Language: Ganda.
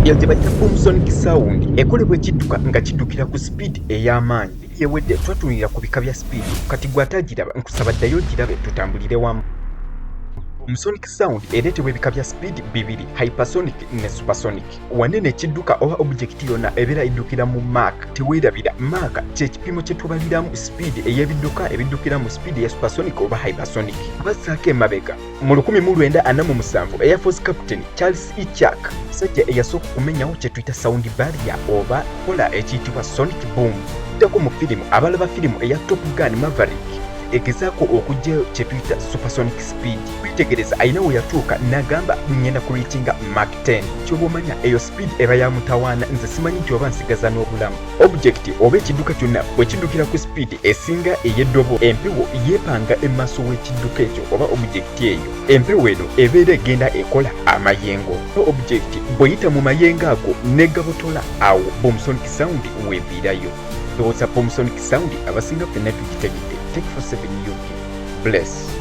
Eyo gye bayita boomsonic sound ekolebwa ekidduka nga kiddukira ku speed ey'amaanyi. Yewedde twatunulira ku bika bya speed, kati gwe atagiraba nkusaba ddayo girabe tutambulire wamu. Boomsonic sound ereetebwa ebika bya speed bibiri, hypersonic ne supersonic. Wanene ekidduka oba object yonna ebeera eddukira mu Mach. Teweerabira, Mach kye kipimo kye tubaliramu speed ey'ebidduka ebiddukira mu speed ya supersonic oba hypersonic. Abassaako emabega mu 1947 Air Force Captain Charles E. Chak, musajja eyasooka okumenyawo kye tuyita sound barrier oba kola ekiyitibwa sonic boom. Tuddako mu firimu, abalaba firimu eya Top Gun Maverick egezaako okuggyayo kye tuyita supersonic speed. Kwitegereza alina we yatuuka n'agamba ngenda ku reachinga Mach 10. Ky'oba omanya eyo speed eba ya mutawaana, nze simanyi nti oba nsigaza n'obulamu. Object oba ekidduka kyonna bwe kiddukira ku speed esinga ey'eddobo, empewo yeepanga emmaaso w'ekidduka ekyo oba object eyo. Empewo eno ebeera egenda ekola amayengo. Object bw'eyita mu mayengo ago n'egabotola, awo boomsonic sound weeviirayo. Ndowooza boomsonic sound abasinga ffenna tugitegedde. Take for 7 UK. Bless.